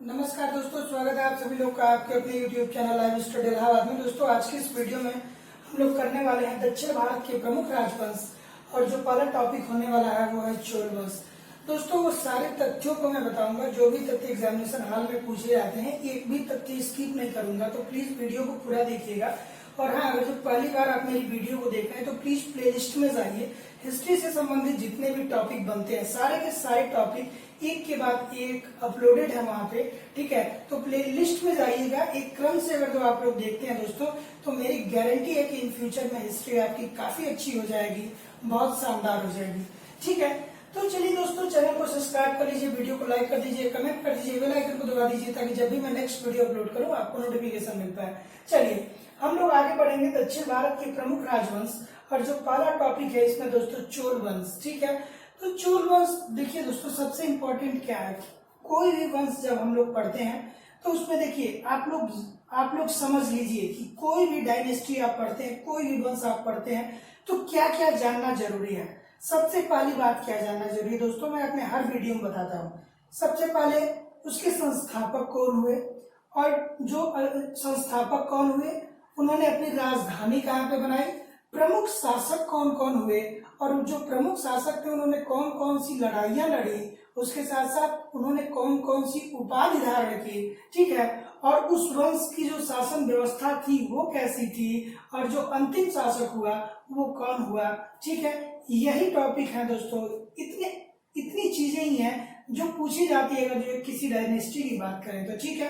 नमस्कार दोस्तों, स्वागत है आप सभी लोग का आपके अपने YouTube channel live study Allahabad में। दोस्तों आज की इस वीडियो में हम लोग करने वाले हैं दक्षिण भारत के प्रमुख राजवंश और जो पहला टॉपिक होने वाला है वो है चोल वंश। दोस्तों वो सारे तथ्यों को मैं बताऊंगा जो भी तथ्य एग्जामिनेशन हॉल में पूछे जाते हैं, एक भी तथ्य स्किप नहीं करूंगा, तो प्लीज वीडियो को पूरा देखिएगा। और हाँ, अगर जो पहली बार आप मेरी वीडियो को देख रहे हैं तो प्लीज प्लेलिस्ट में जाइए। हिस्ट्री से संबंधित जितने भी टॉपिक बनते हैं सारे के सारे टॉपिक एक के बाद एक अपलोडेड है वहाँ पे, ठीक है। तो प्लेलिस्ट में जाइएगा, एक क्रम से अगर जो आप लोग देखते हैं दोस्तों, तो मेरी गारंटी है कि इन फ्यूचर में हिस्ट्री आपकी काफी अच्छी हो जाएगी, बहुत शानदार हो जाएगी, ठीक है। तो चलिए दोस्तों, चैनल को सब्सक्राइब कर लीजिए, वीडियो को लाइक कर दीजिए, कमेंट कर दीजिए, बेल आइकन को दबा दीजिए ताकि जब भी मैं नेक्स्ट वीडियो अपलोड करूँ आपको नोटिफिकेशन मिल पाए। चलिए हम लोग आगे बढ़ेंगे दक्षिण भारत के प्रमुख राजवंश, और जो पहला टॉपिक है इसमें दोस्तों चोल वंश, ठीक है। तो चोल वंश देखिए दोस्तों, सबसे इम्पोर्टेंट क्या है, कोई भी वंश जब हम लोग पढ़ते हैं तो उसमें देखिए आप लोग समझ लीजिए कि कोई भी डायनेस्टी आप पढ़ते हैं, कोई भी वंश आप पढ़ते हैं तो क्या क्या जानना जरूरी है। सबसे पहली बात क्या जानना जरूरी है दोस्तों, मैं अपने हर वीडियो में बताता हूँ। सबसे पहले उसके संस्थापक कौन हुए, और जो संस्थापक कौन हुए, उन्होंने अपनी राजधानी कहाँ पे बनाई, प्रमुख शासक कौन कौन हुए, और जो प्रमुख शासक थे उन्होंने कौन कौन सी लड़ाइयां लड़ी, उसके साथ साथ उन्होंने कौन कौन सी उपाधि धारण की, ठीक है। और उस वंश की जो शासन व्यवस्था थी वो कैसी थी, और जो अंतिम शासक हुआ वो कौन हुआ, ठीक है। यही टॉपिक है दोस्तों, इतनी चीजें ही हैं जो पूछी जाती है अगर जो किसी डायनेस्टी की बात करें तो, ठीक है।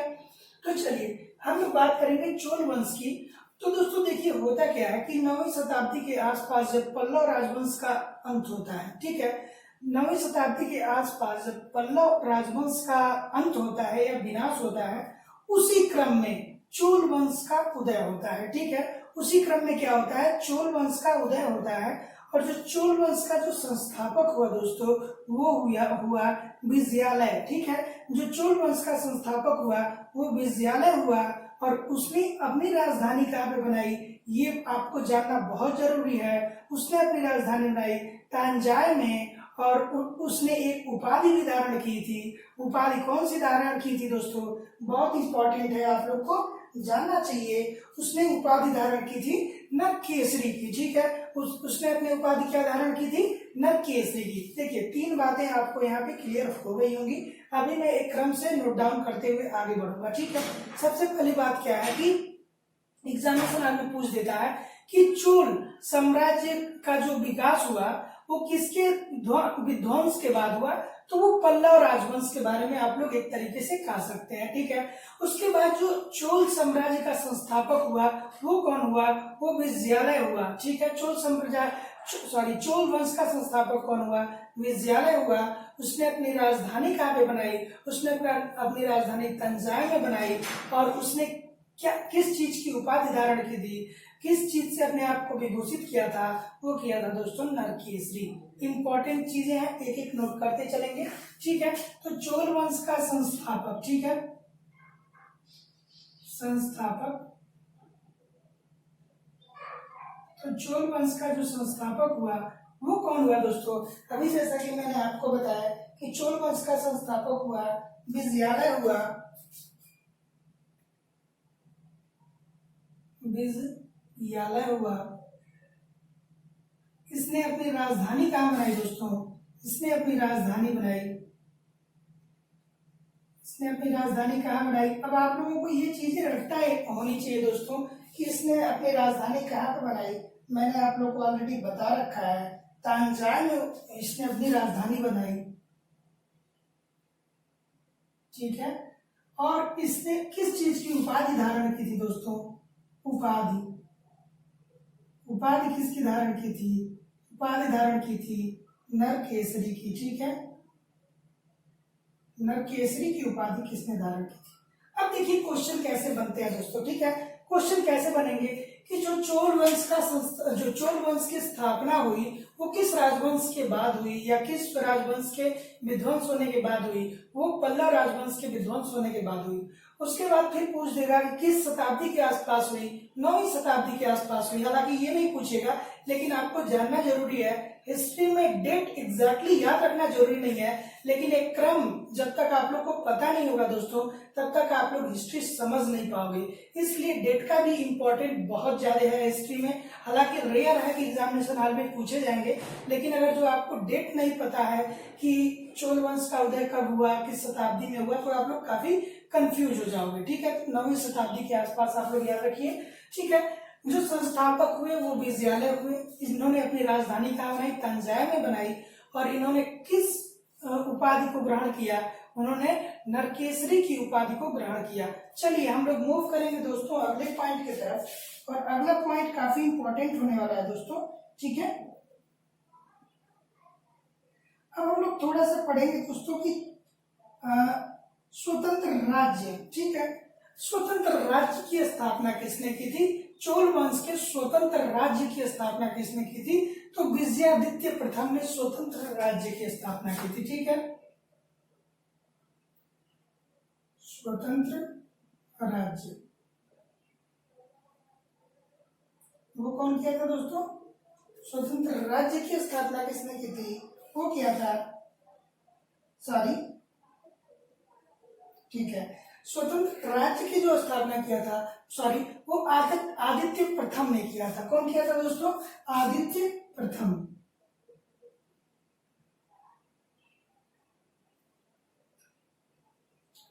तो चलिए हम लोग बात करेंगे चोल वंश की। तो दोस्तों देखिए होता क्या है कि 9वीं शताब्दी के आसपास जब पल्लव राजवंश का अंत होता है, ठीक है, 9वीं शताब्दी के आसपास जब पल्लव राजवंश का अंत होता है या विनाश होता है, उसी क्रम में चोल वंश का उदय होता है, ठीक है। उसी क्रम में क्या होता है, चोल वंश का उदय होता है। और जो चोल वंश का जो संस्थापक हुआ दोस्तों वो हुआ विजयालय, ठीक है। जो चोल वंश का संस्थापक हुआ वो विजयालय हुआ, और उसने अपनी राजधानी कहाँ पे बनाई, ये आपको जानना बहुत जरूरी है। उसने अपनी राजधानी बनाई तंजाई में, और उसने एक उपाधि भी धारण की थी। उपाधि कौन सी धारण की थी दोस्तों, बहुत इंपॉर्टेंट है, आप लोग को जानना चाहिए। उसने उपाधि धारण की थी नरकेसरी की, ठीक है। उसने अपनी उपाधि क्या धारण की थी, नरकेसरी की। देखिए तीन बातें आपको यहाँ पे क्लियर हो गई होंगी। अभी मैं एक क्रम से नोट डाउन करते हुए आगे बढ़ूंगा, ठीक है। सबसे पहली बात क्या है कि एग्जामिनेशन में पूछ देता है कि चोल साम्राज्य का जो विकास हुआ वो किसके विध्वंस के बाद हुआ, तो वो पल्लव राजवंश के बारे में आप लोग एक तरीके से कह सकते हैं, ठीक है। उसके बाद जो चोल साम्राज्य का संस्थापक हुआ वो कौन हुआ, वो विजयालय हुआ, ठीक है। चोल वंश का संस्थापक कौन हुआ, विजयालय हुआ। उसने अपनी राजधानी कहाँ पे बनाई, उसने अपनी राजधानी तंजाई में बनाई, और उसने किस चीज की उपाधि धारण की थी, किस चीज से अपने आप को विभूषित किया था, वो किया था दोस्तों नरकेसरी। इंपॉर्टेंट चीजें हैं, एक एक नोट करते चलेंगे, ठीक है। तो चोल वंश का संस्थापक, ठीक है, संस्थापक, तो चोल वंश का जो संस्थापक हुआ वो कौन हुआ दोस्तों, अभी जैसा कि मैंने आपको बताया कि चोल वंश का संस्थापक हुआ विजयालय हुआ, विजयालय हुआ। इसने अपनी राजधानी कहाँ बनाई दोस्तों, इसने अपनी राजधानी बनाई, इसने अपनी राजधानी कहाँ बनाई। अब आप लोगों को ये चीजें रखता है होनी चाहिए दोस्तों कि इसने अपनी राजधानी कहाँ पर बनाई। मैंने आप लोगों को ऑलरेडी बता रखा है, तंजाई में इसने अपनी राजधानी बनाई, ठीक है। और इसने किस चीज की उपाधि धारण की थी दोस्तों, उपाधि किसकी धारण की थी, उपाधि धारण की थी नरकेसरी की, ठीक है। नरकेसरी की उपाधि किसने धारण की थी। अब देखिए क्वेश्चन कैसे बनते हैं दोस्तों, ठीक है। क्वेश्चन कैसे बनेंगे कि जो चोल वंश की स्थापना हुई वो किस राजवंश के बाद हुई, या किस राजवंश के विध्वंस होने के बाद हुई, वो पल्लव राजवंश के विध्वंस होने के बाद हुई। उसके बाद फिर पूछ देगा कि किस शताब्दी के आसपास हुई, 9वीं शताब्दी के आसपास हुई। हालांकि ये नहीं पूछेगा, लेकिन आपको जानना जरूरी है हिस्ट्री में डेट एग्जैक्टली याद रखना जरूरी नहीं है, लेकिन एक क्रम जब तक आप लोग को पता नहीं होगा दोस्तों, तब तक आप लोग हिस्ट्री समझ नहीं पाओगे। इसलिए डेट का भी इम्पोर्टेंट बहुत ज्यादा है हिस्ट्री में। हालांकि रेयर है कि एग्जामिनेशन हॉल में पूछे जाएंगे, लेकिन अगर जो आपको डेट नहीं पता है कि चोल वंश का उदय कब हुआ, किस शताब्दी में हुआ, तो आप लोग काफी कंफ्यूज हो जाओगे। ठीक है, 9वीं शताब्दी के आसपास आप लोग याद रखिए। ठीक है, जो संस्थापक हुए वो विजयालय हुए। इन्होंने अपनी राजधानी कहाँ बनाई? तंजाय में बनाई। और इन्होंने किस उपाधि को ग्रहण किया? उन्होंने नरकेसरी की उपाधि को ग्रहण किया। चलिए हम लोग मूव करेंगे दोस्तों अगले पॉइंट की तरफ, और अगला पॉइंट काफी इंपॉर्टेंट होने वाला है दोस्तों। ठीक है, अब हम लोग थोड़ा सा पढ़ेंगे दोस्तों की स्वतंत्र राज्य। ठीक है, स्वतंत्र राज्य की स्थापना किसने की थी? चोल वंश के स्वतंत्र राज्य की स्थापना किसने की थी? तो विजयादित्य प्रथम ने स्वतंत्र राज्य की स्थापना की थी। ठीक है, स्वतंत्र राज्य वो कौन किया था दोस्तों? स्वतंत्र राज्य की स्थापना किसने की थी? वो किया था, सॉरी, ठीक है, स्वतंत्र राज्य की जो स्थापना किया था, सॉरी, वो आदित्य प्रथम ने किया था। कौन किया था दोस्तों? आदित्य प्रथम।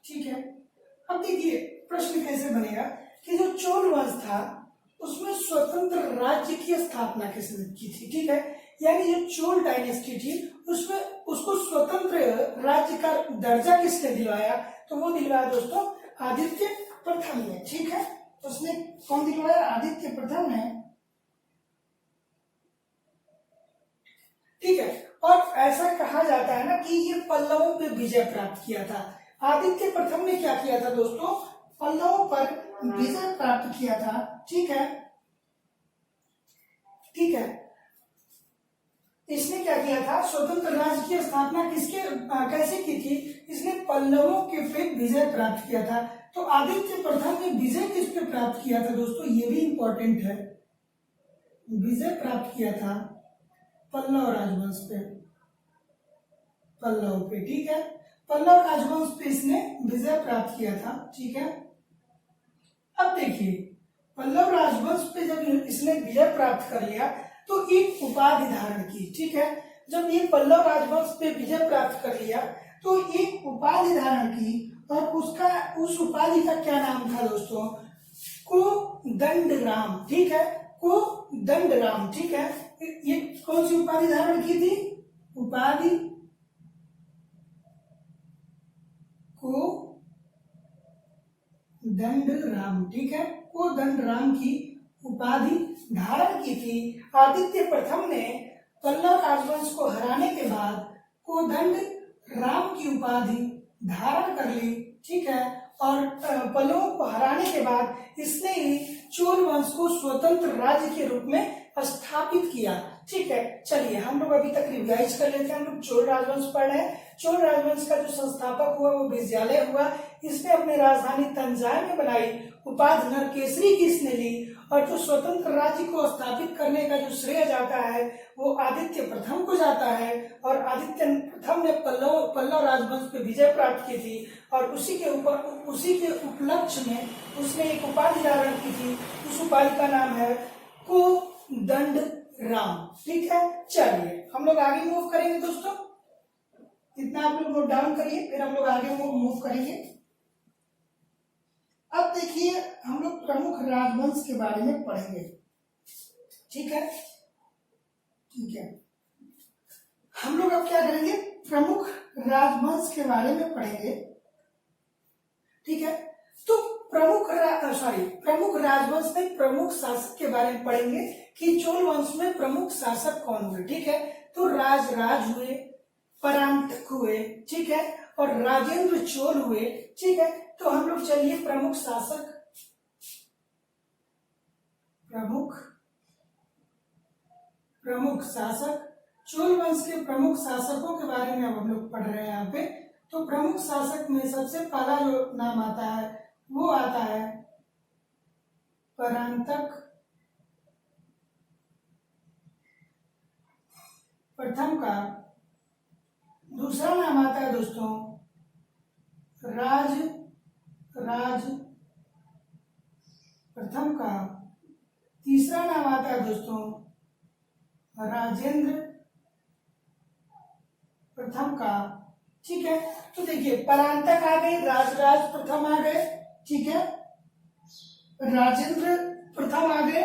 ठीक है, अब देखिए प्रश्न कैसे बनेगा कि जो चोल वंश था उसमें स्वतंत्र राज्य की स्थापना किसने की थी? ठीक है, यानी जो चोल डायनेस्टी थी उसमें उसको स्वतंत्र राज्य का दर्जा किसने दिलवाया? तो वो दिलवाया दोस्तों आदित्य प्रथम ने। ठीक है, उसने कौन दिलवाया? आदित्य प्रथम ने। ठीक है, और ऐसा कहा जाता है ना कि ये पल्लवों पे विजय प्राप्त किया था। आदित्य प्रथम ने क्या किया था दोस्तों? पल्लवों पर विजय प्राप्त किया था। ठीक है, ठीक है, इसने क्या किया था? स्वतंत्र राज्य की स्थापना किसके कैसे की थी? इसने पल्लवों के पे विजय प्राप्त किया था। तो आदित्य प्रथम ने विजय किस पे प्राप्त किया था दोस्तों? ये भी इंपॉर्टेंट है। विजय प्राप्त किया था पल्लव राजवंश पे, पल्लव पे। ठीक है, पल्लव राजवंश पे इसने विजय प्राप्त किया था। ठीक है, अब देखिए पल्लव राजवंश पे जब इसने विजय प्राप्त कर लिया तो एक उपाधि धारण की। ठीक है, जब ये पल्लव राजवंश पे विजय प्राप्त कर लिया तो एक उपाधि धारण की, और उस उपाधि का क्या नाम था दोस्तों? कोदंडराम। ठीक है, कोदंडराम। ठीक है, ये कौन सी उपाधि धारण की थी? उपाधि कोदंडराम। ठीक है, कोदंडराम की उपाधि धारण की थी। आदित्य प्रथम ने पल्लव राजवंश को हराने के बाद कोदंड राम की उपाधि धारण कर ली। ठीक है, और पल्लवों को हराने के बाद इसने ही चोल वंश को स्वतंत्र राज्य के रूप में स्थापित किया। ठीक है, चलिए हम लोग अभी तक रिवाइज कर लेते हैं। हम लोग चोल राजवंश पढ़ रहे हैं। चोल राजवंश का जो संस्थापक हुआ वो विजयालय हुआ। इसने अपनी राजधानी तंजाय में बनाई। उपाधि नरकेसरी की इसने ली, और जो स्वतंत्र राज्य को स्थापित करने का जो श्रेय जाता है वो आदित्य प्रथम को जाता है। और आदित्य प्रथम ने पल्लव राजवंश पे विजय प्राप्त की थी, और उसी के उपलक्ष्य में उसने एक उपाधि धारण की थी। उस उपाधि का नाम है कोदंड राम। ठीक है, चलिए हम लोग आगे मूव करेंगे दोस्तों। इतना आप लोग नोट डाउन करिए, फिर हम लोग आगे मूव करेंगे। अब देखिए हम लोग प्रमुख राजवंश के बारे में पढ़ेंगे। ठीक है, ठीक है, हम लोग अब क्या करेंगे? प्रमुख राजवंश के बारे में पढ़ेंगे। ठीक है, तो प्रमुख राजवंश में प्रमुख शासक के बारे में पढ़ेंगे कि चोल वंश में प्रमुख शासक कौन हुए। ठीक है, तो राज हुए, परांतक हुए। ठीक है, और राजेंद्र चोल हुए। ठीक है, तो हम लोग चलिए प्रमुख शासक चोल वंश के प्रमुख शासकों के बारे में अब हम लोग पढ़ रहे हैं यहाँ पे। तो प्रमुख शासक में सबसे पहला जो नाम आता है वो आता है परांतक प्रथम का दूसरा नाम आता है दोस्तों राज राज प्रथम का तीसरा नाम आता है दोस्तों राजेंद्र प्रथम का। ठीक है, तो देखिए परांतक आ गए, राजराज प्रथम आ गए, ठीक है, राजेंद्र प्रथम आ गए,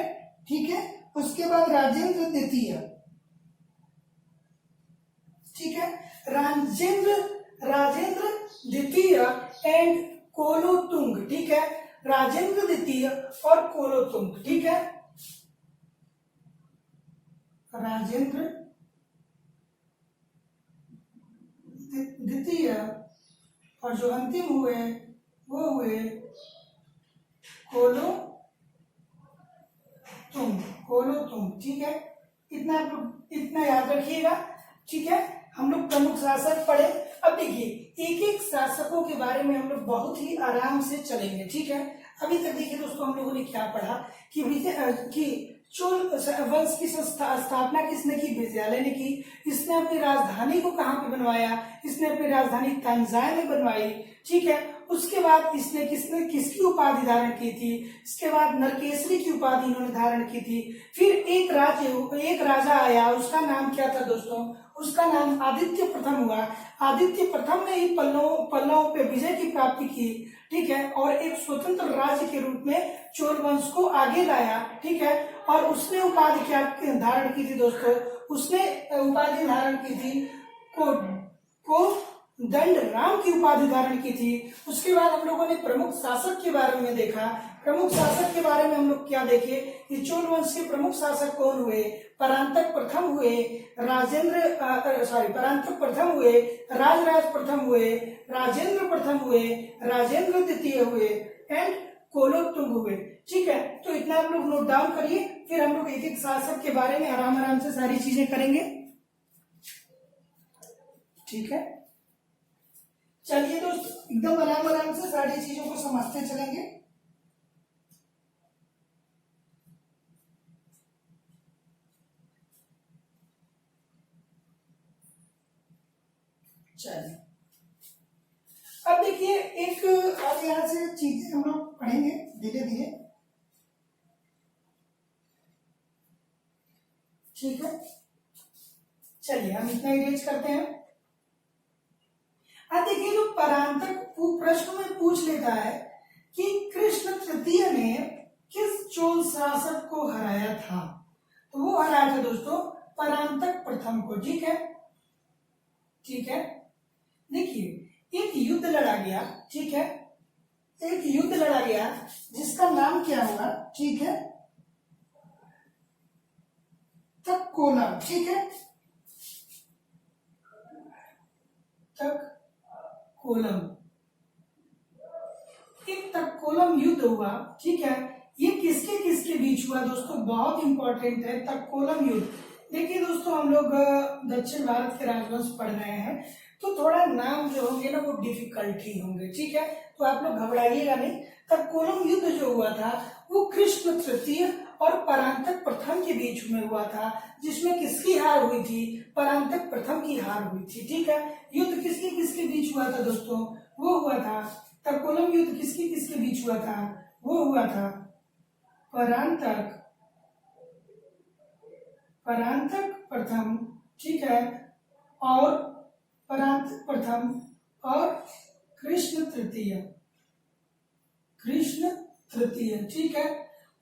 ठीक है, उसके बाद राजेंद्र द्वितीय, ठीक है, राजेंद्र राजेंद्र द्वितीय एंड कोलोतुंग, ठीक है, राजेंद्र द्वितीय और कोलोतुंग, ठीक है, राजेंद्र द्वितीय और जो अंतिम हुए वो हुए कोलोतुंग, ठीक है, इतना आप लोग इतना याद रखिएगा, ठीक है। हम लोग प्रमुख शासक पढ़े। अब देखिए एक एक शासकों के बारे में हम लोग बहुत ही आराम से चलेंगे, ठीक है। अभी तक देखिए दोस्तों हम लोगों ने क्या पढ़ा कि चोल वंश की स्थापना किसने की? विजयालय ने की। इसने अपनी राजधानी को कहाँ पे बनवाया? इसने अपनी राजधानी तंजाई में बनवाई, ठीक है। उसके बाद इसने किसकी उपाधि धारण की थी? इसके बाद नरकेसरी की उपाधि इन्होंने धारण की थी। फिर एक राजा आया, उसका नाम क्या था दोस्तों? उसका नाम आदित्य प्रथम हुआ। आदित्य प्रथम ने ही पल्लवों पे विजय की प्राप्ति की, ठीक है, और एक स्वतंत्र राज्य के रूप में चोल वंश को आगे लाया, ठीक है। और उसने उपाधि क्या धारण की थी दोस्तों? उसने उपाधि धारण की थी को दंड राम की उपाधि धारण की थी। उसके बाद हम लोगों ने प्रमुख शासक के बारे में देखा। प्रमुख शासक के बारे में हम लोग क्या देखे कि चोल वंश के प्रमुख शासक कौन हुए? परांतक प्रथम हुए, परांतक प्रथम हुए, राजराज प्रथम हुए, राजेंद्र प्रथम हुए, राजेंद्र द्वितीय हुए एंड कोलोतुंग हुए, ठीक है। तो इतना आप लोग नोट डाउन करिए, फिर हम लोग एक एक शासक के बारे में आराम आराम से सारी चीजें करेंगे, ठीक है। चलिए दोस्त एकदम आराम आराम से सारी चीजों को समझते चलेंगे। चलिए अब देखिए एक अब यहां से चीजें हम लोग पढ़ेंगे धीरे धीरे, ठीक है। चलिए हम इतना इरेज करते हैं। अब देखिए जो परांतक प्रश्न में पूछ लेता है कि कृष्ण तृतीय ने किस चोल शासक को हराया था, तो वो हराया था दोस्तों परांतक प्रथम को, ठीक है, ठीक है। देखिए एक युद्ध लड़ा गया, ठीक है, एक युद्ध लड़ा गया जिसका नाम क्या हुआ, ठीक है, तक्कोलम, ठीक है, तक्कोलम, एक तक्कोलम युद्ध हुआ, ठीक है। ये किसके किसके बीच हुआ दोस्तों? बहुत इंपॉर्टेंट है तक्कोलम युद्ध। देखिए दोस्तों हम लोग दक्षिण भारत के राजवंश पढ़ रहे हैं, तो थोड़ा नाम जो होंगे ना वो डिफिकल्ट ही होंगे, ठीक है, तो आप लोग घबराइएगा नहीं। तक्कोलम युद्ध जो हुआ था वो कृष्ण तृतीय और परांतक प्रथम के बीच में हुआ था, जिसमें किसकी हार हुई थी? परांतक प्रथम की हार हुई थी, ठीक है। युद्ध किसके किसके बीच हुआ था दोस्तों? वो हुआ था तक्कोलम युद्ध किसके किसके बीच हुआ था? वो हुआ था परांतक परांतक प्रथम, ठीक है, और परांतक प्रथम और कृष्ण तृतीय, कृष्ण तृतीय, ठीक है।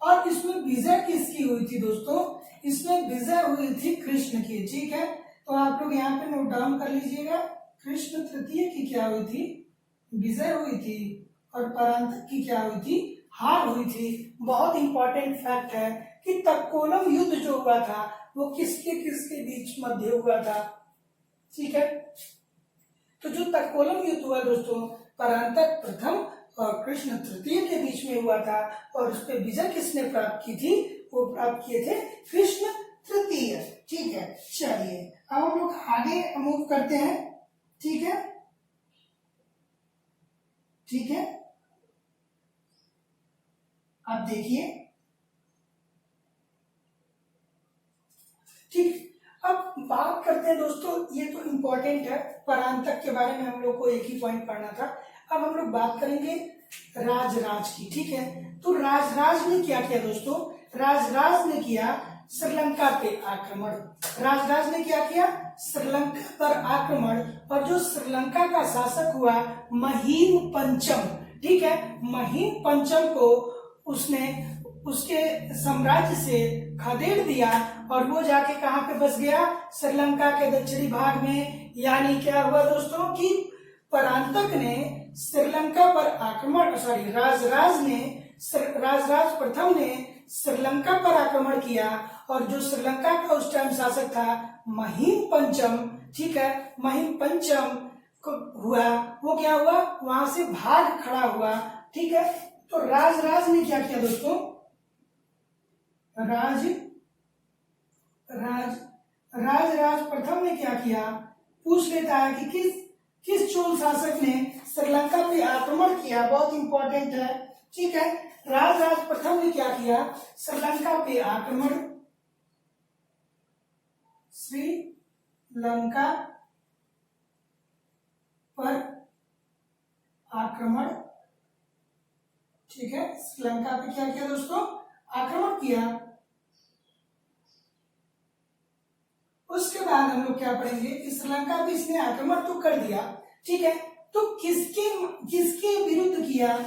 और इसमें विजय किसकी हुई थी दोस्तों? इसमें विजय हुई थी कृष्ण की, ठीक है। तो आप लोग यहाँ पे नोट डाउन कर लीजिएगा, कृष्ण तृतीय की क्या हुई थी? विजय हुई थी, और परांतक की क्या हुई थी? हार हुई थी। बहुत इंपॉर्टेंट फैक्ट है कि तक्कोलम युद्ध जो हुआ था वो किसके किसके बीच मध्य हुआ था, ठीक है। तो जो तक्कोलम युद्ध हुआ दोस्तों परांतक प्रथम और कृष्ण तृतीय के बीच में हुआ था, और उस पर विजय किसने प्राप्त की थी? वो प्राप्त किए थे कृष्ण तृतीय, ठीक है। चलिए अब हम लोग आगे मूव करते हैं, ठीक है, ठीक है। अब देखिए, ठीक, अब बात करते हैं दोस्तों, ये तो इम्पोर्टेंट है, परांतक के बारे में हम लोग को एक ही पॉइंट पढ़ना था। अब हम लोग बात करेंगे राजराज की, ठीक है। तो राजराज ने क्या किया दोस्तों, राजराज ने किया श्रीलंका पे आक्रमण। राजराज ने क्या किया, श्रीलंका पर आक्रमण। और जो श्रीलंका का शासक हुआ महीम पंचम, ठीक है, महीम पंचम को उसने उसके साम्राज्य से खदेड़ दिया और वो जाके कहां पे बस गया, श्रीलंका के दक्षिणी भाग में। यानी क्या हुआ दोस्तों कि परांतक ने श्रीलंका पर आक्रमण, सॉरी राजराज प्रथम ने श्रीलंका पर आक्रमण किया। और जो श्रीलंका का उस टाइम शासक था महीम पंचम, ठीक है, महीम पंचम हुआ, वो क्या हुआ, वहां से भाग खड़ा हुआ, ठीक है। तो राजराज ने क्या किया दोस्तों, राजराज प्रथम ने क्या किया, पूछ लेता है कि किस चोल शासक ने श्रीलंका पे आक्रमण किया, बहुत इंपॉर्टेंट है, ठीक है। राजराज प्रथम ने क्या किया, श्रीलंका पे आक्रमण, श्रीलंका पर आक्रमण, ठीक है, श्रीलंका पे क्या किया दोस्तों, आक्रमण किया। उसके बाद हम लोग क्या पढ़ेंगे कि श्रीलंका पे इसने आक्रमण तो कर दिया, ठीक है, तो किसके विरुद्ध किया,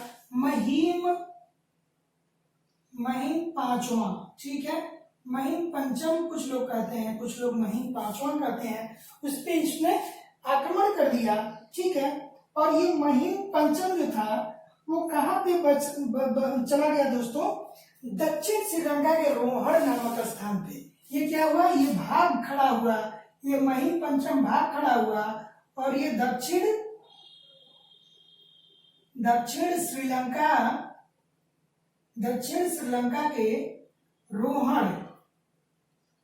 महीम पांचवा, ठीक है, महीम पंचम कुछ लोग कहते हैं, कुछ लोग महीम पांचवा कहते हैं, उस पे इसने आक्रमण कर दिया, ठीक है। और ये महीम पंचम जो था वो कहां पे चला गया दोस्तों, दक्षिण श्रीलंका के रोहड़ नामक स्थान पे। ये क्या हुआ, ये भाग खड़ा हुआ, ये महीम पंचम भाग खड़ा हुआ और ये दक्षिण श्रीलंका के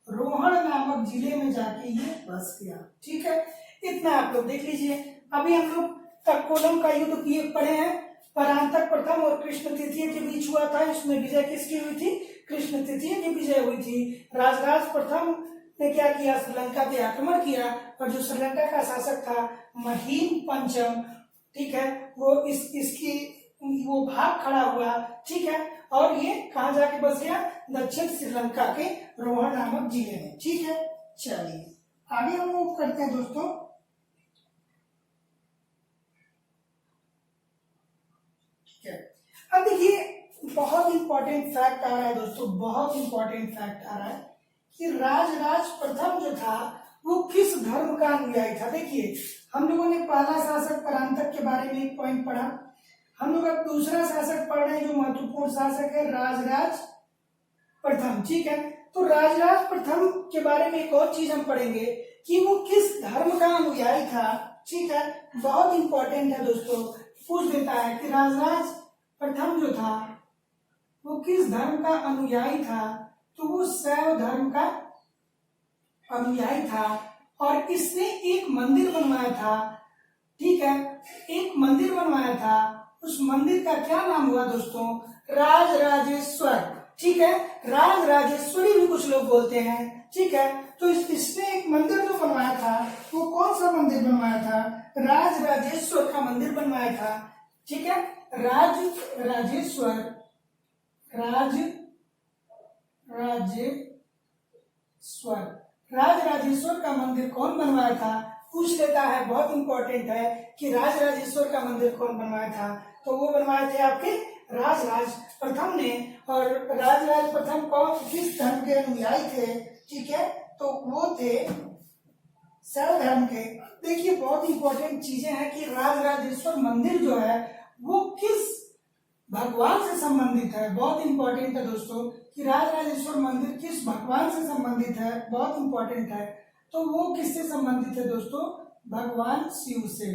रोहड़ नामक जिले में जाके ये बस गया, ठीक है। इतना आप लोग देख लीजिए। अभी हम लोग तक्कोलम का युद्ध पढ़े हैं, परांतक प्रथम और कृष्ण तृतीय के बीच हुआ था। इसमें विजय किसकी हुई थी, कृष्ण तृतीय की विजय हुई थी। राजराज प्रथम ने क्या किया, श्रीलंका पे आक्रमण किया और जो श्रीलंका का शासक था महीम पंचम, ठीक है, वो भाग खड़ा हुआ, ठीक है। और ये कहा जाके बस गया, दक्षिण श्रीलंका के रोहड़ नामक जिले में, ठीक है। चलिए आगे हम मूव करते हैं दोस्तों। ठीक है, अब देखिए बहुत इंपॉर्टेंट फैक्ट आ रहा है दोस्तों, बहुत इंपॉर्टेंट फैक्ट आ रहा है कि राजराज प्रथम जो था वो किस धर्म का अनुयायी था। देखिए हम लोगों ने पहला शासक परांतक के बारे में एक पॉइंट पढ़ा, हम लोग अब दूसरा शासक पढ़ रहे हैं जो महत्वपूर्ण शासक है राजराज प्रथम, ठीक है। तो राजराज प्रथम के बारे में एक और चीज हम पढ़ेंगे कि वो किस धर्म का अनुयायी था, ठीक है, बहुत इंपॉर्टेंट है दोस्तों। पूछ देता है कि राजराज प्रथम जो था वो किस धर्म का अनुयायी था, तो वो शैव धर्म का अनुयायी था और इसने एक मंदिर बनवाया था, ठीक है, एक मंदिर बनवाया था। उस मंदिर का क्या नाम हुआ दोस्तों, राजराजेश्वर, ठीक है, राजराजेश्वरी भी कुछ लोग बोलते हैं, ठीक है। तो इसने एक मंदिर जो बनवाया था वो कौन सा मंदिर बनवाया था, राजराजेश्वर का मंदिर बनवाया था, ठीक है। राजराजेश्वर का मंदिर कौन बनवाया था, पूछ लेता है, बहुत इंपॉर्टेंट है कि राजराजेश्वर का मंदिर कौन बनवाया था। तो वो बनवाए थे आपके राजराज प्रथम ने। और राजराज प्रथम कौन किस धर्म के अनुयायी थे, ठीक है, तो वो थे शैव धर्म के। देखिए बहुत इंपॉर्टेंट चीजें हैं कि राजराजेश्वर मंदिर जो है वो किस भगवान से संबंधित है, बहुत इंपॉर्टेंट है दोस्तों कि राजराजेश्वर मंदिर किस भगवान से संबंधित है, बहुत इंपॉर्टेंट है। तो वो किससे संबंधित है दोस्तों, भगवान शिव से,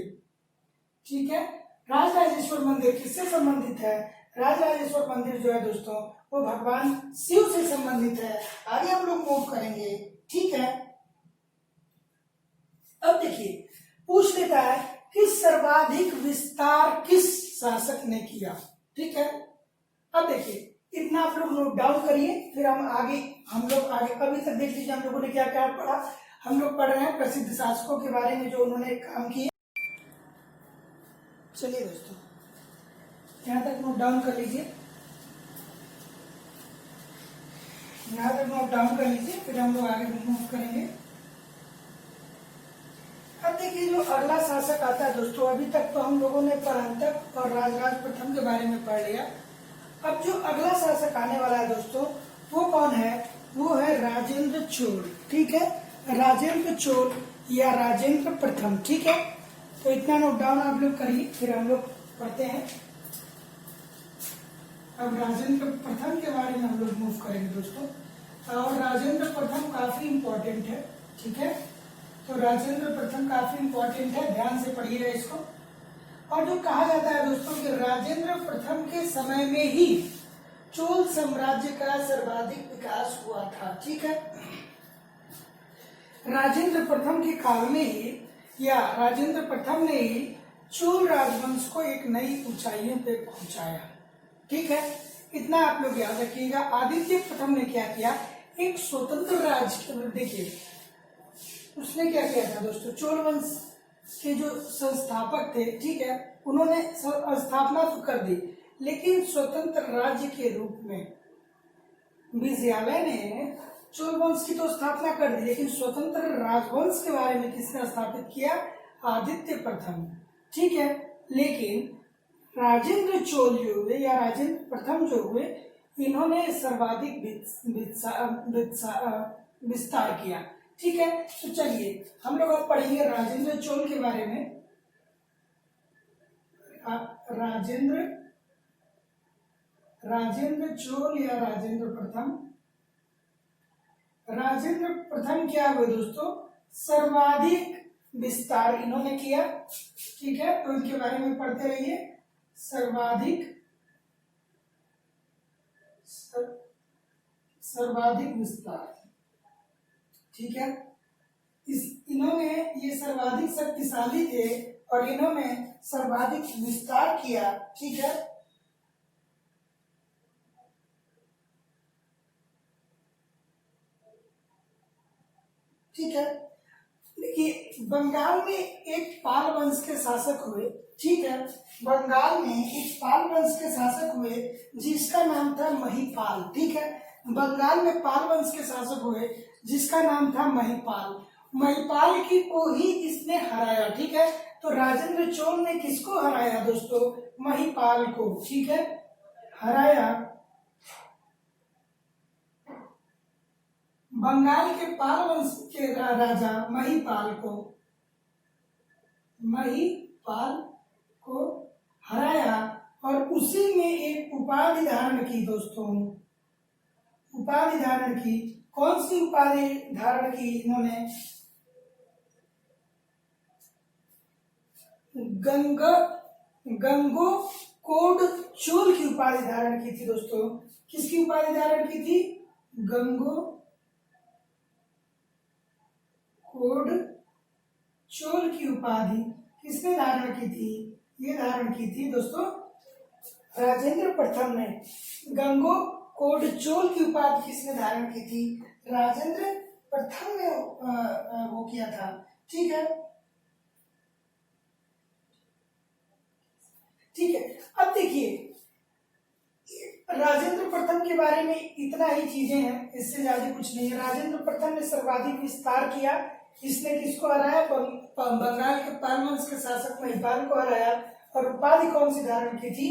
ठीक है। राजराजेश्वर मंदिर किससे संबंधित है, राजराजेश्वर मंदिर जो है दोस्तों वो भगवान शिव से संबंधित है। आगे हम लोग मूव करेंगे, ठीक है। अब देखिए पूछ लेता है कि सर्वाधिक विस्तार किस शासक ने किया, ठीक है। अब देखिए इतना आप लोग नोट डाउन करिए, फिर हम लोग आगे अभी तक देख लीजिए हम लोगों ने क्या क्या पढ़ा। हम लोग पढ़ रहे हैं प्रसिद्ध शासकों के बारे में जो उन्होंने काम किए। चलिए दोस्तों, यहाँ तक नोट डाउन कर लीजिए, यहाँ तक नोट डाउन कर लीजिए, फिर हम लोग आगे मूव करेंगे। अब देखिए जो अगला शासक आता है दोस्तों, अभी तक तो हम लोगों ने परांतक और राजराज प्रथम के बारे में पढ़ लिया। अब जो अगला शासक आने वाला है दोस्तों, वो कौन है? वो है राजेंद्र चोल। ठीक है, राजेंद्र चोल या राजेंद्र प्रथम। ठीक है, तो इतना नोट डाउन आप लोग करिए, फिर हम लोग पढ़ते हैं। अब राजेंद्र प्रथम के बारे में हम लोग मूव करेंगे दोस्तों, और राजेंद्र प्रथम काफी इंपॉर्टेंट है। ठीक है, तो राजेंद्र प्रथम काफी इंपॉर्टेंट है, ध्यान से पढ़िएगा इसको। और जो कहा जाता है दोस्तों कि राजेंद्र प्रथम के समय में ही चोल साम्राज्य का सर्वाधिक विकास हुआ था। ठीक है, राजेंद्र प्रथम के काल में ही या राजेंद्र प्रथम ने ही चोल राजवंश को एक नई ऊंचाइयों पे पहुंचाया। ठीक है, इतना आप लोग याद रखिएगा। आदित्य प्रथम ने क्या किया? एक स्वतंत्र राज्य, देखिए उसने क्या किया था दोस्तों, चोल वंश के जो संस्थापक थे, ठीक है, उन्होंने स्थापना तो कर दी, लेकिन स्वतंत्र राज्य के रूप में। विजयालय ने चोल वंश की तो स्थापना कर दी, लेकिन स्वतंत्र राजवंश के बारे में किसने स्थापित किया? आदित्य प्रथम। ठीक है, लेकिन राजेंद्र चोल जो हुए या राजेंद्र प्रथम जो हुए, इन्होंने सर्वाधिक विस्तार किया। ठीक है, तो चलिए हम लोग अब पढ़ेंगे राजेंद्र चोल के बारे में। राजेंद्र चोल या राजेंद्र प्रथम। राजेंद्र प्रथम क्या हुए दोस्तों? सर्वाधिक विस्तार इन्होंने किया। ठीक है, तो इनके बारे में पढ़ते रहिए। सर्वाधिक विस्तार। ठीक है, इन्होंने ये सर्वाधिक शक्तिशाली थे और इन्होंने सर्वाधिक विस्तार किया। ठीक है, ठीक है, देखिए बंगाल में एक पाल वंश के शासक हुए। ठीक है, बंगाल में एक पाल वंश के शासक हुए जिसका नाम था महिपाल। ठीक है, बंगाल में पाल वंश के शासक हुए जिसका नाम था महिपाल। महिपाल की को ही इसने हराया। ठीक है, तो राजेंद्र चोल ने किसको हराया दोस्तों? महिपाल को। ठीक है, हराया बंगाल के पाल वंश के राजा महिपाल को हराया और उसी में एक उपाधि धारण की दोस्तों। उपाधि धारण की, कौन सी उपाधि धारण की इन्होंने? गंगो कोड चोल की उपाधि धारण की थी दोस्तों। किसकी उपाधि धारण की थी? गंगो कोड चोल की उपाधि किसने धारण की थी? ये धारण की थी दोस्तों राजेंद्र प्रथम ने। गंगो कोड चोल की उपाधि किसने धारण की थी? राजेंद्र प्रथम ने वो किया था। ठीक है, ठीक है, अब देखिए राजेंद्र प्रथम के बारे में इतना ही चीजें हैं, इससे ज्यादा कुछ नहीं है। राजेंद्र प्रथम ने सर्वाधिक विस्तार किया। इसने किसको हराया? बंगाल के पाल वंश के शासक महिपाल को हराया और उपाधि कौन सी धारण की थी?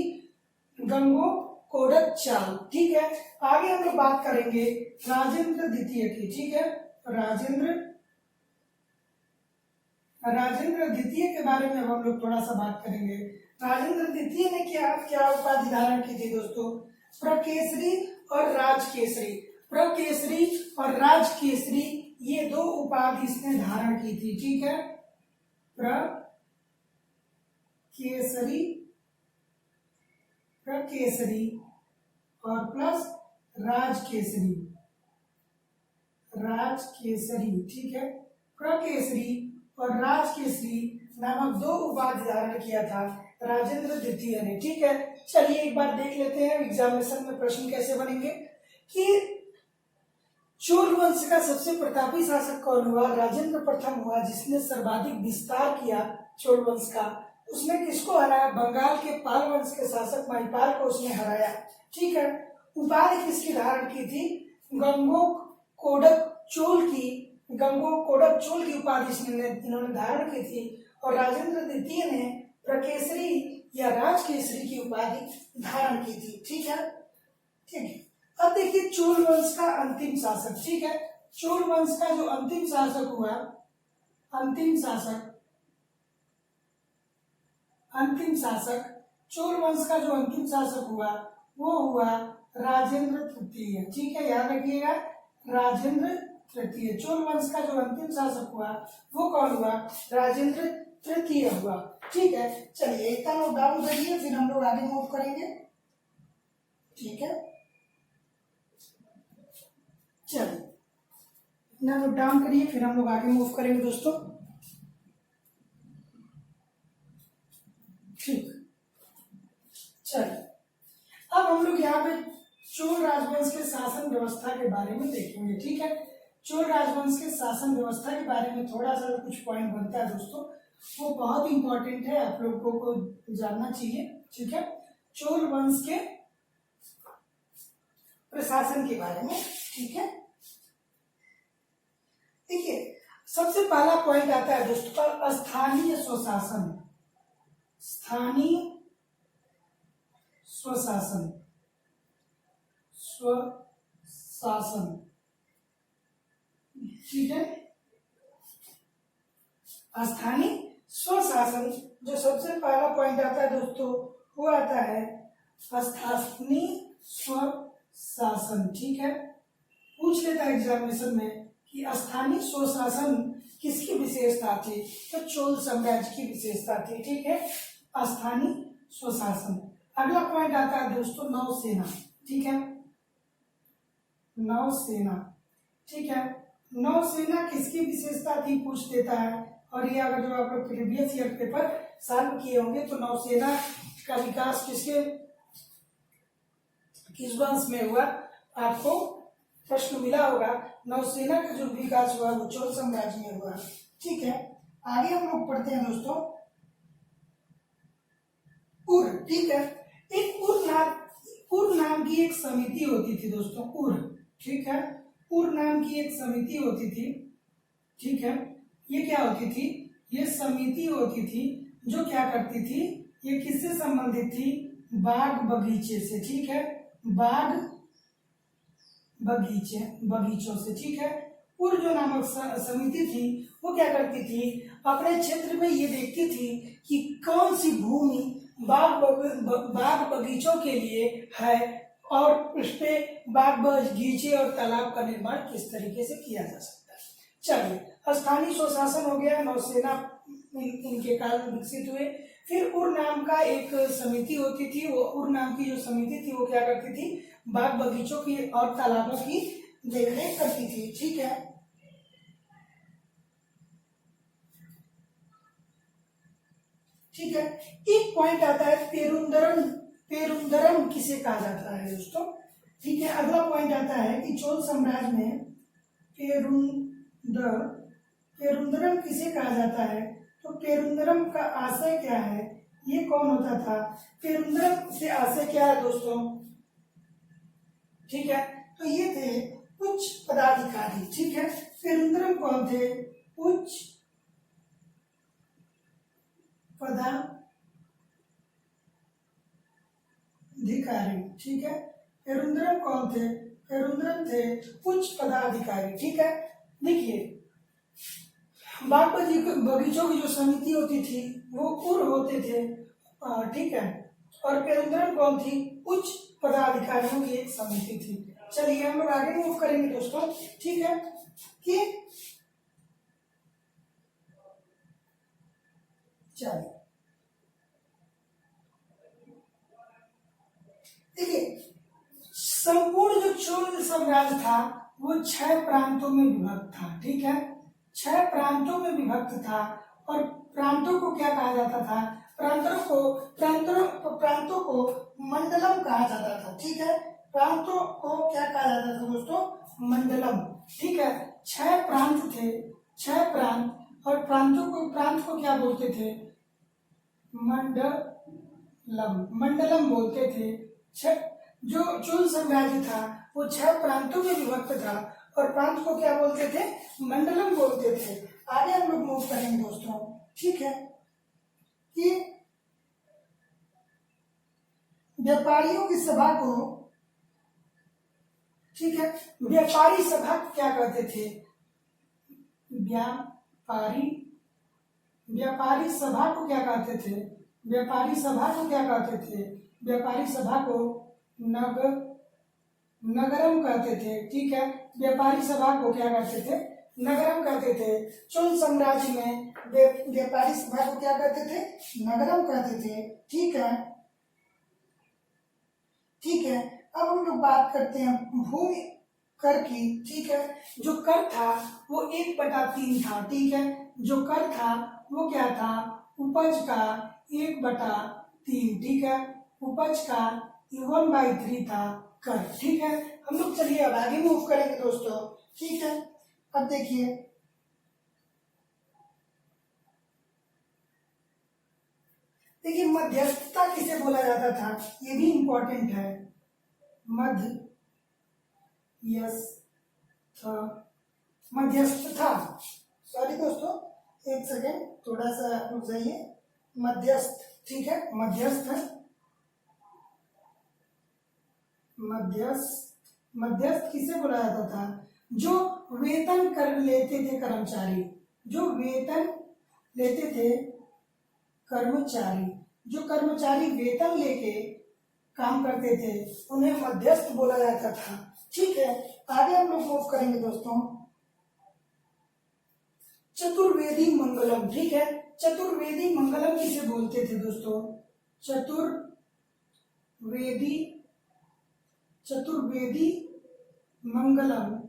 गंगो कोडक चाल। ठीक है, आगे हम लोग बात करेंगे राजेंद्र द्वितीय की। ठीक है, राजेंद्र द्वितीय के बारे में हम लोग थोड़ा सा बात करेंगे। राजेंद्र द्वितीय ने क्या उपाधि धारण की थी दोस्तों? प्रकेसरी और राजकेसरी। प्रकेसरी और राजकेसरी ये दो उपाधि इसने धारण की थी। ठीक है, प्रकेसरी और प्लस राजकेसरी। ठीक है, प्रकेसरी और राजकेसरी नामक दो उपाधि धारण किया था राजेंद्र द्वितीय ने। ठीक है, चलिए एक बार देख लेते हैं एग्जामिनेशन में प्रश्न कैसे बनेंगे कि चोल वंश का सबसे प्रतापी शासक कौन हुआ? राजेंद्र प्रथम हुआ, जिसने सर्वाधिक विस्तार किया चोल वंश का। उसने किसको हराया? बंगाल के पाल वंश के शासक महिपाल को उसने हराया। ठीक है। उपाधि किसकी धारण की थी? गंगो कोडक चोल की, गंगो कोडक चोल की उपाधि इन्होंने धारण की थी। और राजेंद्र द्वितीय ने प्रकेसरी या राजकेसरी की उपाधि धारण की थी। ठीक है। ठीक है। अब देखिए चोल वंश का अंतिम शासक। ठीक है। चोल वंश का जो अंतिम शासक हुआ, अंतिम शासक चोल वंश का जो अंतिम शासक हुआ वो हुआ राजेंद्र तृतीय। ठीक है, याद रखिएगा, राजेंद्र तृतीय। चोल वंश का जो अंतिम शासक हुआ वो कौन हुआ? राजेंद्र तृतीय हुआ। ठीक है। चलिए इतना नोट डाउन करिए, फिर हम लोग आगे मूव करेंगे। ठीक है, चलिए इतना नोट डाउन करिए, फिर हम लोग आगे मूव करेंगे दोस्तों। ठीक, चलिए अब हम लोग यहाँ पे चोल राजवंश के शासन व्यवस्था के बारे में देखेंगे। ठीक है, चोल राजवंश के शासन व्यवस्था के बारे में थोड़ा सा कुछ पॉइंट बनता है दोस्तों, वो बहुत इंपॉर्टेंट है, आप लोगों को जानना चाहिए। ठीक है, चोल वंश के प्रशासन के बारे में। ठीक है, देखिए सबसे पहला पॉइंट आता है दोस्तों स्थानीय स्वशासन। स्थानीय स्वशासन, स्वशासन। ठीक है, स्थानीय स्वशासन जो सबसे पहला पॉइंट आता है दोस्तों वो आता है स्थानीय स्वशासन। ठीक है, पूछ लेता है एग्जामिनेशन में कि स्थानीय स्वशासन किसकी विशेषता थी? तो चोल साम्राज्य की विशेषता थी। ठीक है, स्थानीय स्वशासन। अगला पॉइंट आता है दोस्तों नौसेना। ठीक है, नौसेना। ठीक है, नौसेना किसकी विशेषता थी पूछ देता है, और ये अगर जो आप लोग प्रीवियस ईयर पेपर सॉल्व किए होंगे तो नौसेना का विकास किस वंश में हुआ आपको प्रश्न मिला होगा। नौसेना का जो विकास हुआ वो चोल साम्राज्य में हुआ। ठीक है, आगे हम लोग पढ़ते हैं दोस्तों उर। ठीक है, एक उर नाम की एक समिति होती थी दोस्तों, उर। ठीक है, उर नाम की एक समिति होती थी। ठीक है, ये क्या होती थी? ये समिति होती थी जो क्या करती थी, ये किससे संबंधित थी? बाग बगीचे से। ठीक है, बाग बगीचों से। ठीक है, उर जो नामक समिति थी वो क्या करती थी, अपने क्षेत्र में ये देखती थी कि कौन सी भूमि बाग बगीचों के लिए है और उस पे बाग बगीचे और तालाब का निर्माण किस तरीके से किया जा सकता है। चलिए, स्थानीय स्वशासन हो गया, नौसेना इनके काल में विकसित हुए। फिर उर नाम का एक समिति होती थी, वो उर नाम की जो समिति थी वो क्या करती थी? बाग बगीचों की और तालाबों की देखरेख करती थी। ठीक है, ठीक है, एक पॉइंट आता है पेरुंदरम किसे कहा जाता है दोस्तों? ठीक है, अगला पॉइंट आता है कि चोल साम्राज्य में पेरुंदरम किसे कहा जाता है? तो पेरुंदरम का आशय क्या है? ये कौन होता था? पेरुंदरम से आशय क्या है दोस्तों? ठीक है, तो ये थे उच्च पदाधिकारी। ठीक है, पेरुंदरम कौन थे? उच्च पदाधिकारी। ठीक है, पेरुंदरम कौन थे? पेरुंदरम थे उच्च पदाधिकारी। ठीक है, देखिए बाग बगीचों की जो समिति होती थी वो उर होते थे। ठीक है, और पेरुंदरम कौन थी? उच्च पदाधिकारियों की एक समिति थी। चलिए हम लोग आगे मूव करेंगे दोस्तों। ठीक है, कि चलिए देखिए संपूर्ण जो चोल साम्राज्य था वो 6 प्रांतों में विभक्त था। ठीक है, 6 प्रांतों में विभक्त था, और प्रांतों को क्या कहा जाता था? प्रांतों को मंडलम कहा जाता था। ठीक है, प्रांतों को क्या कहा जाता था दोस्तों? मंडलम। ठीक है, 6 प्रांत थे, 6 प्रांत, और प्रांत को क्या बोलते थे? मंडलम, मंडलम बोलते थे। जो चोल साम्राज्य था वो 6 प्रांतों में विभक्त था, और प्रांत को क्या बोलते थे? मंडलम बोलते थे। आगे हम लोग मूव करेंगे दोस्तों। ठीक है, कि व्यापारियों की सभा को, ठीक है, व्यापारी सभा क्या कहते थे? व्यापारी सभा को क्या कहते थे? व्यापारी सभा को क्या कहते थे? व्यापारी सभा को नगरम कहते थे। ठीक है, व्यापारी सभा को क्या कहते थे? नगरम कहते थे। चोल साम्राज्य में व्यापारी सभा को क्या कहते थे? नगरम कहते थे। ठीक है, ठीक है। अब हम लोग बात करते हैं भूमि कर की। ठीक है, जो कर था वो 1/3 था। ठीक है, जो कर था वो क्या था? उपज का 1/3। ठीक है, उपज का 1/3 था कर। ठीक है, हम लोग चलिए अब आगे मूव करेंगे दोस्तों। ठीक है, अब देखिए मध्यस्थता किसे बोला जाता था, ये भी इंपॉर्टेंट है। मध्यस्थ था, सॉरी दोस्तों, एक सेकेंड, थोड़ा सा रुक जाइए। मध्यस्थ, ठीक है, मध्यस्थ किसे बुलाया जाता था? जो वेतन कर लेते थे कर्मचारी, जो वेतन लेते थे कर्मचारी, जो कर्मचारी वेतन लेके काम करते थे उन्हें मध्यस्थ बोला जाता था। ठीक है, आगे हम लोग मूव करेंगे दोस्तों। चतुर्वेदी मंगलम। ठीक है, चतुर्वेदी मंगलम किसे बोलते थे दोस्तों? चतुर्वेदी मंगलम,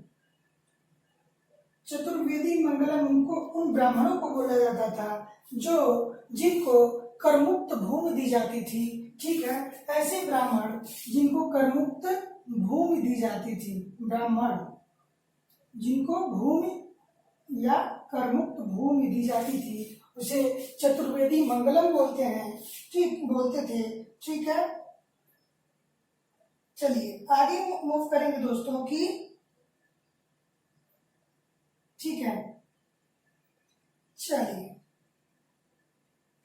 चतुर्वेदी मंगलम उनको, उन ब्राह्मणों को बोला जाता था जो जिनको करमुक्त भूमि दी जाती थी। ठीक है, ऐसे ब्राह्मण जिनको करमुक्त भूमि दी जाती थी, ब्राह्मण जिनको भूमि या करमुक्त भूमि दी जाती थी उसे चतुर्वेदी मंगलम बोलते हैं। ठीक, बोलते थे। ठीक है, चलिए आगे मूव करेंगे दोस्तों की। ठीक है,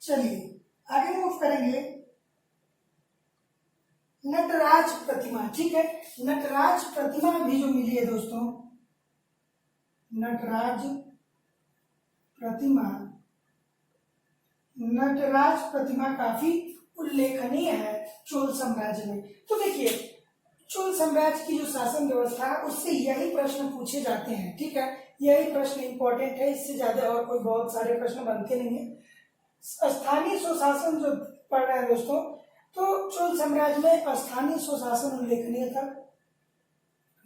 चलिए आगे मूव करेंगे। नटराज प्रतिमा। ठीक है, नटराज प्रतिमा भी जो मिली है दोस्तों, नटराज प्रतिमा काफी उल्लेखनीय है चोल साम्राज्य में। तो देखिए चोल साम्राज्य की जो शासन व्यवस्था है उससे यही प्रश्न पूछे जाते हैं। ठीक है, यही प्रश्न इंपॉर्टेंट है, इससे ज्यादा और कोई बहुत सारे प्रश्न बनते नहीं है। स्थानीय स्वशासन जो पढ़ रहे हैं दोस्तों, तो चोल साम्राज्य में स्थानीय स्वशासन उल्लेखनीय था।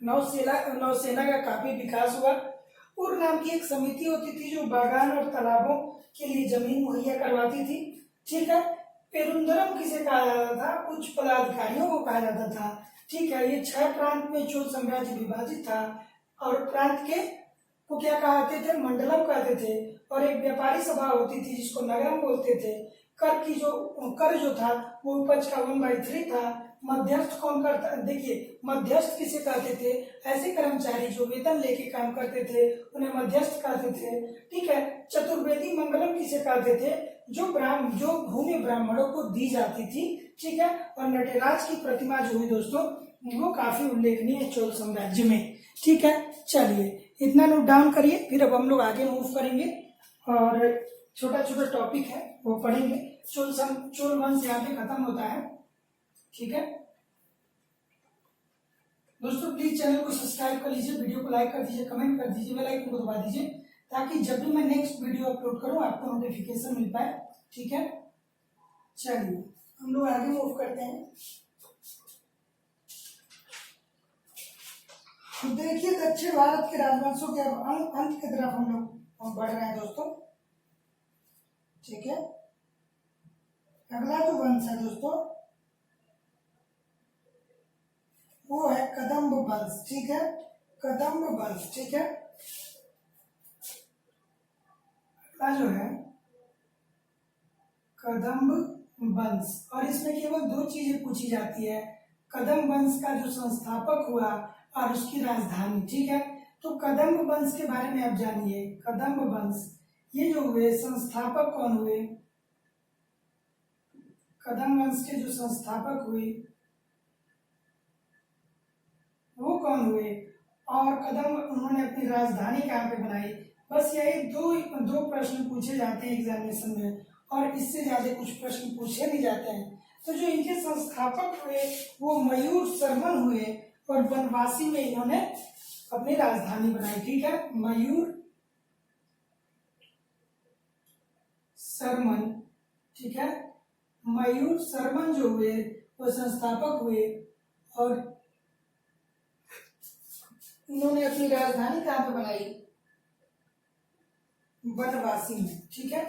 नौसेना का काफी विकास हुआ। उर नाम की एक समिति होती थी जो बागान और तालाबों के लिए जमीन मुहैया करवाती थी। ठीक है, पेरुंदरम किसे कहा जाता था? उच्च पदाधिकारियों को कहा जाता था। ठीक है, ये 6 प्रांत में चोल साम्राज्य विभाजित था, और प्रांत के को क्या कहते थे? मंडलम कहते थे। और एक व्यापारी सभा होती थी जिसको नगरम बोलते थे। कर जो था वो उपज का 1/3 था। मध्यस्थ कौन करता? देखिए मध्यस्थ किसे कहते थे? ऐसे कर्मचारी जो वेतन लेके काम करते थे उन्हें मध्यस्थ कहते थे। ठीक है, चतुर्वेदी मंगलम किसे कहते थे? जो भूमि ब्राह्मणों को दी जाती थी। ठीक है, और नटराज की प्रतिमा जो हुई दोस्तों वो काफी उल्लेखनीय है चोल साम्राज्य में। ठीक है, चलिए इतना नोट डाउन करिए, फिर अब हम लोग आगे मूव करेंगे और छोटा छोटा टॉपिक है वो पढ़ेंगे। चोल वंश यहाँ पे खत्म होता है। ठीक है दोस्तों, प्लीज चैनल को सब्सक्राइब कर लीजिए, वीडियो को लाइक कर दीजिए, कमेंट कर दीजिए, बेल आइकन को दबा दीजिए ताकि जब भी मैं नेक्स्ट वीडियो अपलोड करूं आपको नोटिफिकेशन मिल पाए। ठीक है, चलिए हम लोग आगे मूव करते हैं। देखिए दक्षिण भारत के राजवंशों के अंत की तरफ हम लोग बढ़ रहे हैं दोस्तों। ठीक है, अगला जो वंश है दोस्तों वो है कदम्ब वंश। ठीक है, कदम्ब वंश, ठीक है। अगला जो है कदम्ब वंश, और इसमें केवल दो चीजें पूछी जाती है, कदम्ब वंश का जो संस्थापक हुआ और उसकी राजधानी, ठीक है। तो कदम्ब वंश के बारे में आप जानिए। कदम्ब वंश ये जो हुए संस्थापक कौन हुए, कदम्ब वंश के जो संस्थापक हुए वो कौन हुए, और कदम उन्होंने अपनी राजधानी कहाँ पे बनाई। बस यही दो प्रश्न पूछे जाते हैं एग्जामिनेशन में, और इससे ज्यादा कुछ प्रश्न पूछे नहीं जाते हैं। तो जो इनके संस्थापक हुए वो मयूर शर्मन हुए, और बनवासी में इन्होंने अपनी राजधानी बनाई, ठीक है। मयूर शर्मन, ठीक है। मयूर शर्मन जो हुए वो संस्थापक हुए, और इन्होंने अपनी राजधानी कहाँ पे बनाई, वनवासी में, ठीक है।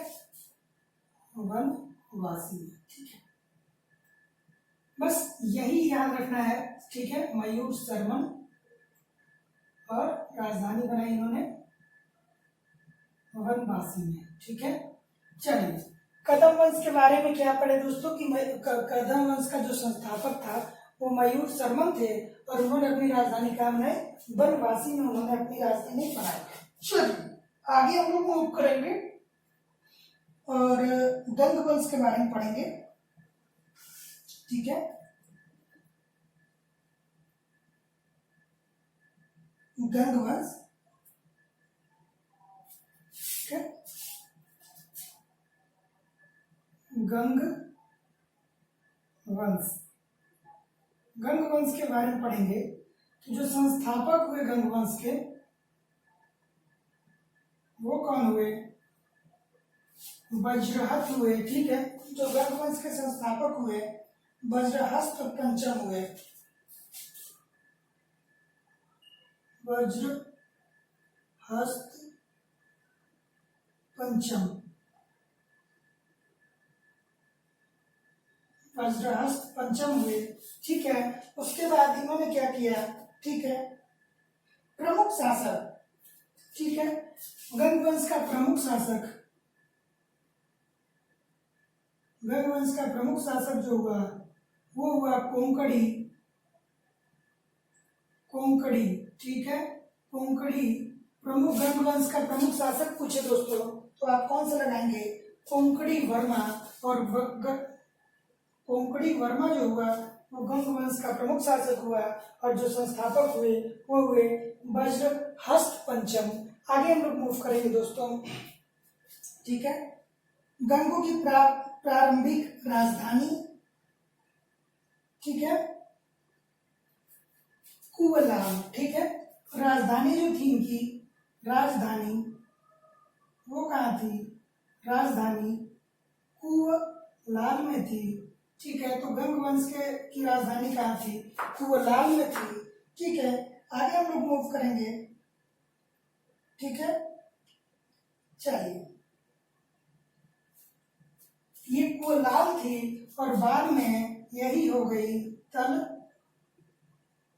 वनवासी में, ठीक है। बस यही याद रखना है, ठीक है। मयूर शर्मन, और राजधानी बनाई इन्होंने वनवासी में, ठीक है। चलिए कदम वंश के बारे में क्या पढ़े दोस्तों कि कदम वंश का जो संस्थापक था वो मयूर शर्मन थे, और उन्होंने अपनी राजधानी कहाँ बनाई, वनवासी में उन्होंने अपनी राजधानी बनाई। चलिए आगे हम लोग मूव करेंगे और गंग वंश के बारे में पढ़ेंगे, ठीक है। गंग वंश, ठीक है। गंग वंश, गंग वंश के बारे में पढ़ेंगे। तो जो संस्थापक हुए गंग वंश के वो कौन हुए, वज्रहस्त हुए, ठीक है। जो गंग वंश के संस्थापक हुए वज्रहस्त पंचम हुए, वज्रहस्त पंचम, वज्रहस्त पंचम हुए, ठीक है। उसके बाद इन्होंने क्या किया, ठीक है, प्रमुख शासक, ठीक है। गंग वंश का प्रमुख शासक, गंग वंश का प्रमुख शासक जो हुआ वो हुआ कोंकणी, कोंकणी, ठीक है। कोंकणी प्रमुख, गंग वंश का प्रमुख शासक पूछे दोस्तों तो आप कौन सा लगाएंगे, कोंकणी वर्मा। और कोंकणी वर्मा जो हुआ वो गंग वंश का प्रमुख शासक हुआ, और जो संस्थापक हुए वो हुए वज्रहस्त पंचम। आगे हम लोग मूव करेंगे दोस्तों, ठीक है। गंगों की प्रारंभिक राजधानी, ठीक है, कुवलाम, ठीक है। राजधानी जो थी इनकी, राजधानी वो कहाँ थी, राजधानी कुवलाम में थी, ठीक है। तो गंग वंश के की राजधानी कहाँ थी, कुवलाम में थी, ठीक है। आगे हम लोग मूव करेंगे, ठीक है। चलिए ये कुवलाम थी, और बाद में यही हो गई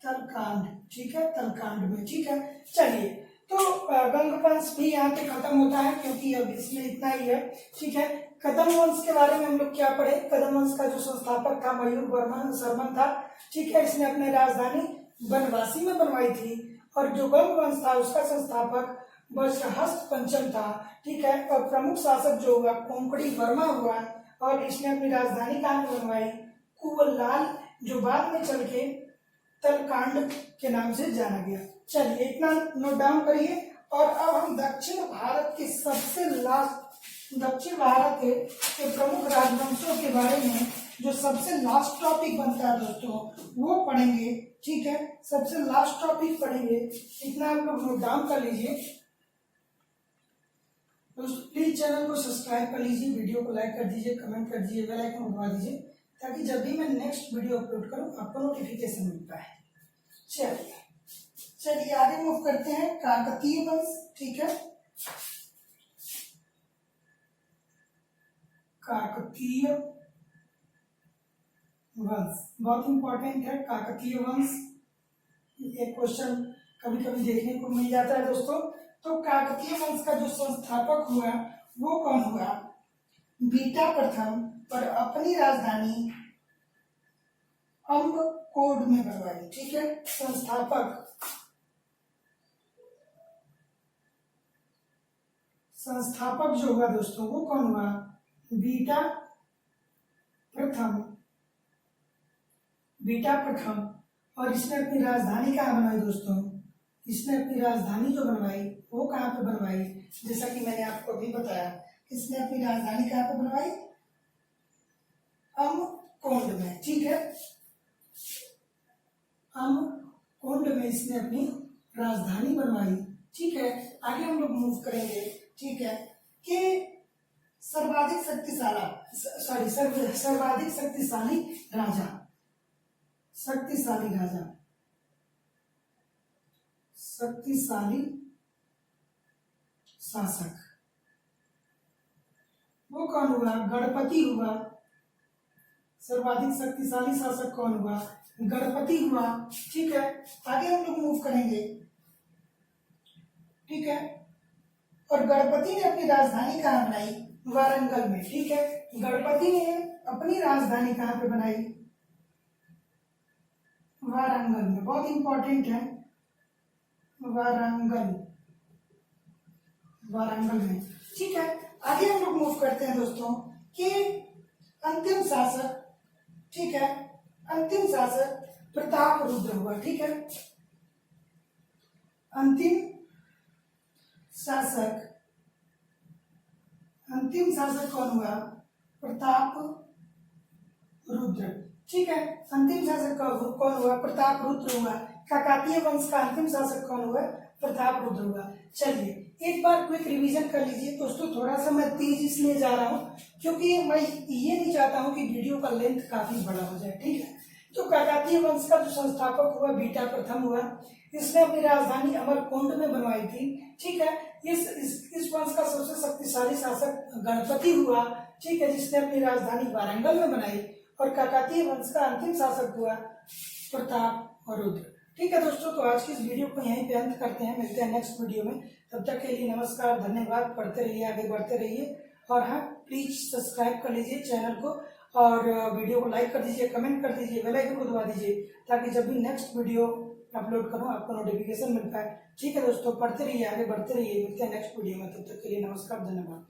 तलकांड, ठीक है, तलकांड में, ठीक है। चलिए तो गंग वंश भी यहाँ पे खत्म होता है क्योंकि अब इसमें इतना ही है, ठीक है। कदम वंश के बारे में हम लोग क्या पढ़े, कदम वंश का जो संस्थापक था मयूर वर्मन शर्मन था, ठीक है। इसने अपनी राजधानी बनवासी में बनवाई थी, और जो गंग वंश था उसका संस्थापक वज्रहस्त पंचम था, ठीक है। और प्रमुख शासक जो हुआ कोंकणी वर्मा हुआ, और इसने अपनी राजधानी कहाँ पे बनवाई, कुवलाल, जो बाद में चल के तलकांड के नाम से जाना गया। चलिए इतना नोट डाउन करिए, और अब हम दक्षिण भारत के सबसे लास्ट, दक्षिण भारत के प्रमुख राजवंशों के बारे में जो सबसे लास्ट टॉपिक बनता है दोस्तों वो पढ़ेंगे, ठीक है। सबसे लास्ट टॉपिक पढ़ेंगे, इतना आप लोग नोट डाउन कर लीजिए। दोस्तों प्लीज चैनल को सब्सक्राइब कर लीजिए, वीडियो को लाइक कर दीजिए, कमेंट कर दीजिए, बेल आइकन दबा दीजिए, ताकि जब भी मैं नेक्स्ट वीडियो अपलोड करूं आपको नोटिफिकेशन मिलता है। चलिए आगे मूव करते हैं, काकतीय वंश, ठीक है। काकतीय वंश बहुत इंपॉर्टेंट है, काकतीय वंश। एक क्वेश्चन कभी कभी देखने को मिल जाता है दोस्तों। तो काकतीय वंश का जो संस्थापक हुआ वो कौन हुआ? बीटा प्रथम, और अपनी राजधानी अम्बकोड में बनवाई। ठीक है, संस्थापक जो हुआ दोस्तों वो कौन हुआ? बीटा प्रथम। और इसने अपनी राजधानी कहाँ बनाई दोस्तों? इसने अपनी राजधानी जो बनवाई वो कहाँ पे बनवाई? जैसा कि मैंने आपको अभी बताया, इसने अपनी राजधानी कहाँ पे बनवाई? अम्बकोड में। ठीक है, अम्बकोड में इसने अपनी राजधानी बनवाई। ठीक है, आगे हम लोग मूव करेंगे। ठीक है, कि सर्वाधिक शक्तिशाली शासक वो कौन हुआ? गणपति हुआ। सर्वाधिक शक्तिशाली शासक कौन हुआ? गणपति हुआ। ठीक है, आगे हम लोग मूव करेंगे। ठीक है, और गणपति ने अपनी राजधानी कहाँ बनाई? वारंगल में। ठीक है, गणपति ने अपनी राजधानी कहाँ पे बनाई? वारंगल में। बहुत इंपॉर्टेंट है, वारंगल में। ठीक है, आगे हम लोग मूव करते हैं दोस्तों कि अंतिम शासक, ठीक है, अंतिम शासक प्रताप रुद्र हुआ। ठीक है, अंतिम शासक कौन हुआ? प्रताप रुद्र। ठीक है, अंतिम शासक कौन हुआ? प्रताप रुद्र हुआ। काकतीय वंश का अंतिम शासक कौन हुआ? प्रताप रुद्र हुआ। चलिए एक बार क्विक रिवीजन कर लीजिए दोस्तों। थोड़ा सा मैं तेज इसलिए जा रहा हूँ क्योंकि मैं ये नहीं चाहता हूँ कि वीडियो का लेंथ काफी बड़ा हो जाए। ठीक है, तो काकतीय वंश का जो संस्थापक हुआ बीटा प्रथम हुआ। इसने अपनी राजधानी अमरकोंड में बनवाई थी। ठीक है, इस वंश का सबसे शक्तिशाली शासक गणपति हुआ। ठीक है, जिसने अपनी राजधानी वारंगल में बनाई। और काकतीय वंश का अंतिम शासक हुआ प्रताप और रुद्र। ठीक है दोस्तों, तो आज की इस वीडियो को यहीं पे अंत करते हैं। मिलते हैं नेक्स्ट वीडियो में। तब तक के लिए नमस्कार, धन्यवाद। पढ़ते रहिए, आगे बढ़ते रहिए। और हाँ, प्लीज सब्सक्राइब कर लीजिए चैनल को, और वीडियो को लाइक कर दीजिए, कमेंट कर दीजिए, बेल आइकन को दबा दीजिए, ताकि जब भी नेक्स्ट वीडियो अपलोड करूँ आपको नोटिफिकेशन मिल पाए। ठीक है दोस्तों, पढ़ते रहिए, आगे बढ़ते रहिए। मिलते हैं नेक्स्ट वीडियो में। तब तक के लिए नमस्कार, धन्यवाद।